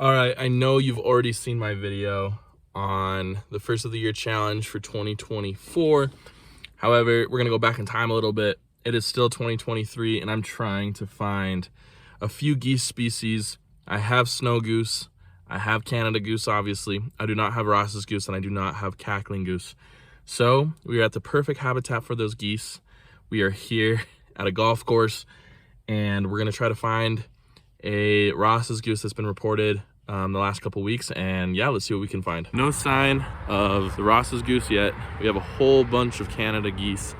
All right, I know you've already seen my video on the first of the year challenge for 2024. However, we're gonna go back in time a little bit. It is still 2023 and I'm trying to find a few geese species. I have snow goose, I have Canada goose, obviously. I do not have Ross's goose and I do not have cackling goose. So we are at the perfect habitat for those geese. We are here at a golf course and we're gonna try to find a Ross's goose that's been reported the last couple weeks, and yeah, let's see what we can find. No sign of the Ross's goose yet. We have a whole bunch of Canada geese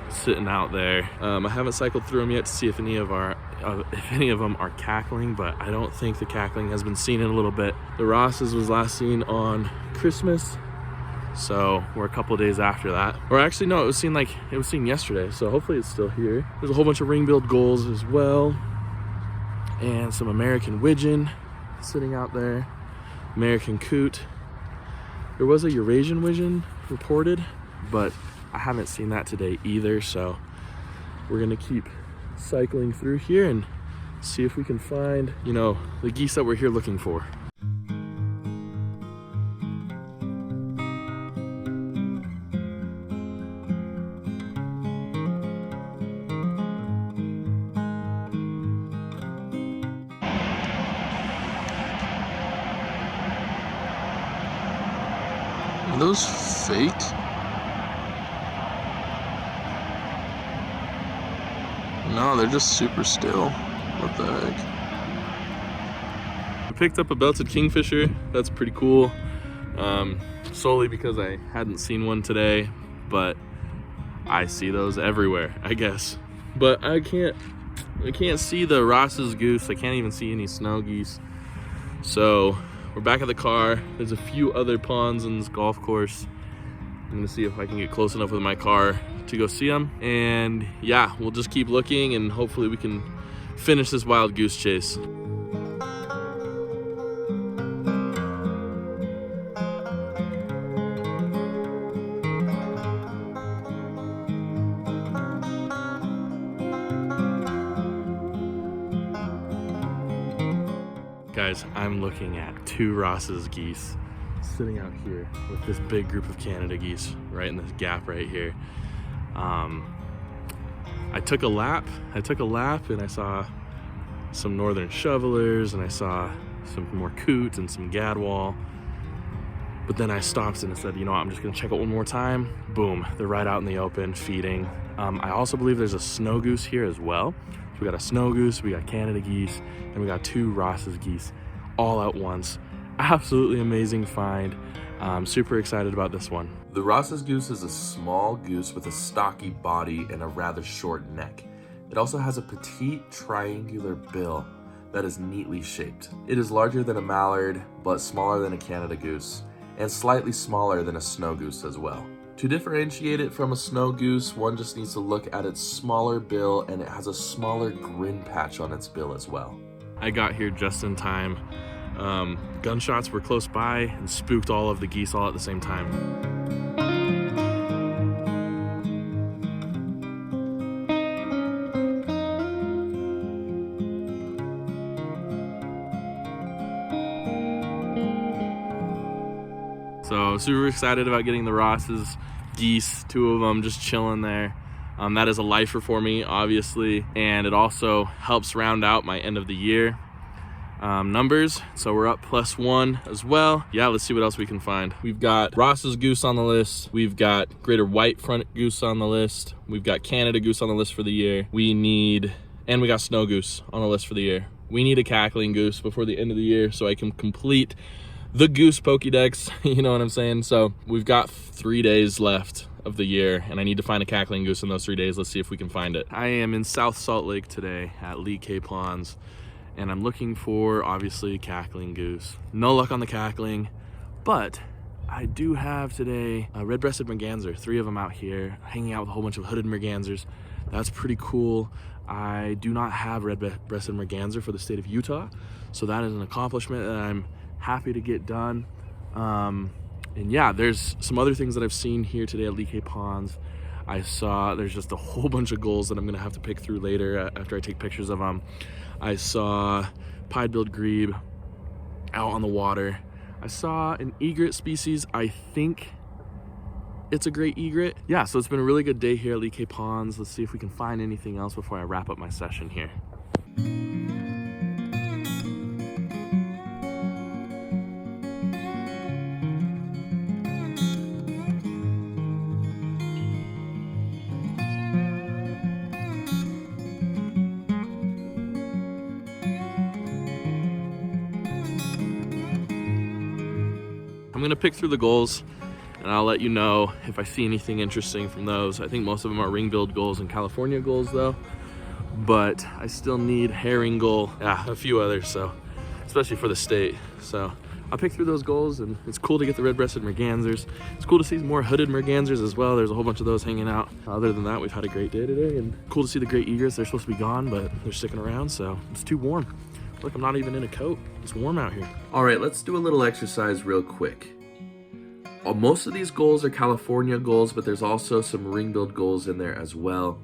sitting out there. I haven't cycled through them yet to see if any of them are cackling, but I don't think the cackling has been seen in a little bit. The Ross's was last seen on Christmas, so we're a couple days after that. Or actually, no, it was seen yesterday, so hopefully it's still here. There's a whole bunch of ring-billed gulls as well, and some American widgeon sitting out there, American coot. There was a Eurasian widgeon reported, but I haven't seen that today either, so we're gonna keep cycling through here and see if we can find, the geese that we're here looking for. Are those fake? No, they're just super still. What the heck? I picked up a belted kingfisher. That's pretty cool. Solely because I hadn't seen one today, but I see those everywhere, I guess. But I can't see the Ross's goose. I can't even see any snow geese. So we're back at the car. There's a few other ponds in this golf course. I'm gonna see if I can get close enough with my car to go see them. And yeah, we'll just keep looking and hopefully we can finish this wild goose chase. Guys, I'm looking at two Ross's geese sitting out here with this big group of Canada geese right in this gap right here. I took a lap and I saw some northern shovelers and I saw some more coot and some gadwall. But then I stopped and I said, I'm just gonna check it one more time. Boom, they're right out in the open feeding. I also believe there's a snow goose here as well. So we got a snow goose, we got Canada geese, and we got two Ross's geese all at once. Absolutely amazing find. I'm super excited about this one. The Ross's goose is a small goose with a stocky body and a rather short neck. It also has a petite triangular bill that is neatly shaped. It is larger than a mallard, but smaller than a Canada goose, and slightly smaller than a snow goose as well. To differentiate it from a snow goose, one just needs to look at its smaller bill, and it has a smaller grin patch on its bill as well. I got here just in time. Gunshots were close by and spooked all of the geese all at the same time. So super excited about getting the Ross's geese, two of them just chilling there. That is a lifer for me, obviously, and it also helps round out my end of the year numbers. So we're up +1 as well. Yeah, let's see what else we can find. We've got Ross's goose on the list. We've got greater white front goose on the list. We've got Canada goose on the list for the year. And we got snow goose on the list for the year. We need a cackling goose before the end of the year so I can complete the goose Pokédex, you know what I'm saying? So we've got 3 days left of the year and I need to find a cackling goose in those 3 days. Let's see if we can find it. I am in South Salt Lake today at Lee K Ponds and I'm looking for, obviously, cackling goose. No luck on the cackling, but I do have today a red-breasted merganser, 3 of them out here, hanging out with a whole bunch of hooded mergansers. That's pretty cool. I do not have red-breasted merganser for the state of Utah, so that is an accomplishment that I'm happy to get done. And yeah, there's some other things that I've seen here today at Lee K Ponds. I saw there's just a whole bunch of gulls that I'm gonna have to pick through later after I take pictures of them. I saw pied-billed grebe, out on the water. I saw an egret species. I think it's a great egret. Yeah, so it's been a really good day here at Lee Cay Ponds. Let's see if we can find anything else before I wrap up my session here. I'm gonna pick through the gulls and I'll let you know if I see anything interesting from those. I think most of them are ring-billed gulls and California gulls though, but I still need herring gull, yeah, a few others, so especially for the state. So I'll pick through those gulls, and it's cool to get the red-breasted mergansers. It's cool to see more hooded mergansers as well. There's a whole bunch of those hanging out. Other than that, we've had a great day today, and cool to see the great egrets. They're supposed to be gone, but they're sticking around, so it's too warm. Look, I'm not even in a coat. It's warm out here. All right, let's do a little exercise real quick. Most of these gulls are California gulls, but there's also some ring-billed gulls in there as well.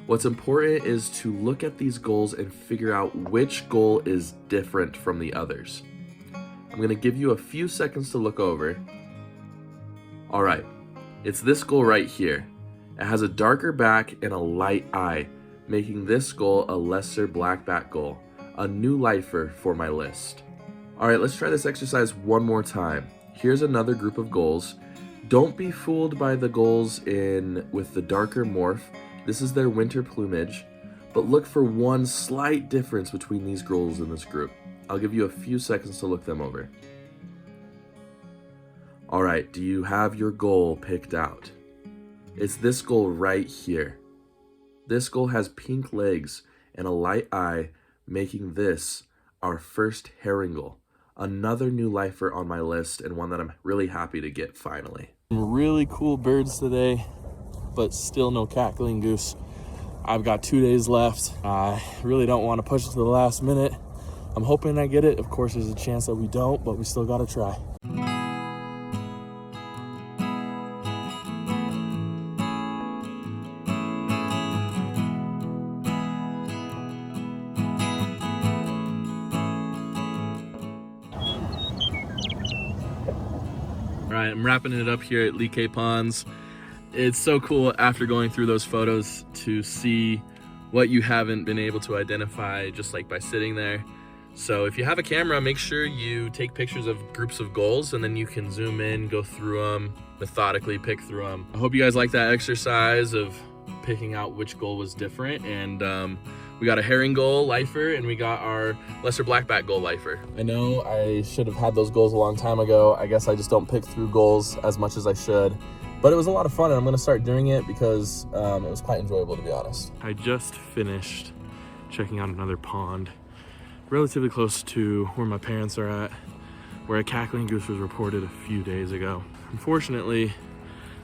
What's important is to look at these gulls and figure out which gull is different from the others. I'm gonna give you a few seconds to look over. All right, it's this gull right here. It has a darker back and a light eye, making this gull a lesser blackback gull, a new lifer for my list. All right, let's try this exercise one more time. Here's another group of gulls. Don't be fooled by the gulls with the darker morph. This is their winter plumage, but look for one slight difference between these gulls in this group. I'll give you a few seconds to look them over. All right, do you have your gull picked out? It's this gull right here. This gull has pink legs and a light eye, making this our first herring gull. Another new lifer on my list, and one that I'm really happy to get finally. Some really cool birds today, but still no cackling goose. I've got 2 days left. I really don't want to push it to the last minute. I'm hoping I get it. Of course, there's a chance that we don't, but we still got to try. All right, I'm wrapping it up here at Lee Cay Ponds. It's so cool after going through those photos to see what you haven't been able to identify just like by sitting there. So if you have a camera, make sure you take pictures of groups of gulls, and then you can zoom in, go through them, methodically pick through them. I hope you guys like that exercise of picking out which gull was different. And we got a herring gull lifer, and we got our lesser blackback gull lifer. I know I should have had those gulls a long time ago. I guess I just don't pick through gulls as much as I should. But it was a lot of fun, and I'm gonna start doing it because it was quite enjoyable, to be honest. I just finished checking out another pond relatively close to where my parents are at, where a cackling goose was reported a few days ago. Unfortunately,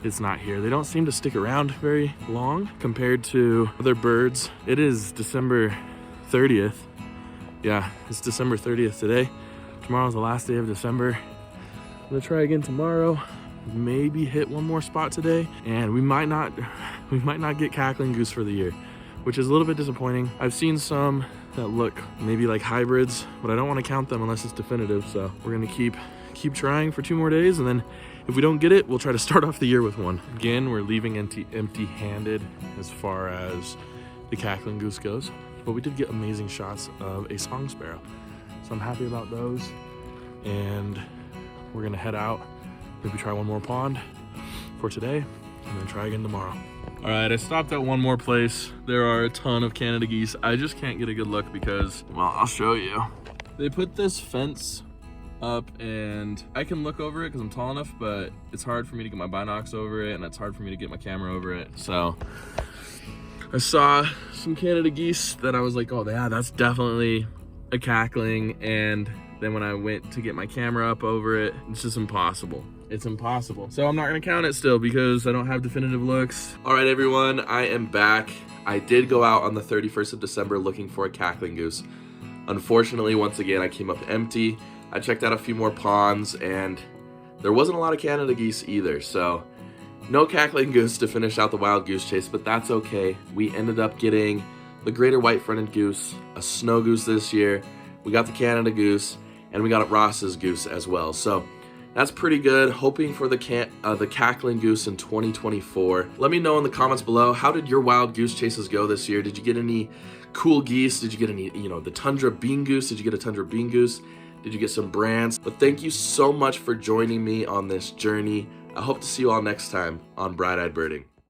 it's not here. They don't seem to stick around very long compared to other birds. It is December 30th. Yeah, it's December 30th today. Tomorrow's the last day of December. I'm gonna try again tomorrow. Maybe hit one more spot today, and we might not get cackling goose for the year, which is a little bit disappointing. I've seen some that look maybe like hybrids, but I don't want to count them unless it's definitive. So we're gonna keep trying for 2 more days, and then if we don't get it, we'll try to start off the year with one. Again, we're leaving empty-handed as far as the cackling goose goes, but we did get amazing shots of a song sparrow, so I'm happy about those. And we're gonna head out, maybe try one more pond for today, and then try again tomorrow. All right, I stopped at one more place. There are a ton of Canada geese. I just can't get a good look because, well, I'll show you. They put this fence up, and I can look over it because I'm tall enough, but it's hard for me to get my binocs over it, and it's hard for me to get my camera over it. So I saw some Canada geese that I was like, oh yeah, that's definitely a cackling. And then when I went to get my camera up over it, it's just impossible. It's impossible. So I'm not gonna count it still because I don't have definitive looks. All right, everyone, I am back. I did go out on the 31st of December looking for a cackling goose. Unfortunately, once again, I came up empty. I checked out a few more ponds, and there wasn't a lot of Canada geese either, so no cackling goose to finish out the wild goose chase, but that's okay. We ended up getting the greater white-fronted goose, a snow goose this year. We got the Canada goose, and we got Ross's goose as well. So that's pretty good. Hoping for the cackling goose in 2024. Let me know in the comments below, how did your wild goose chases go this year? Did you get any cool geese? Did you get any, the tundra bean goose? Did you get a tundra bean goose? Did you get some brands? But thank you so much for joining me on this journey. I hope to see you all next time on Bright Eyed Birding.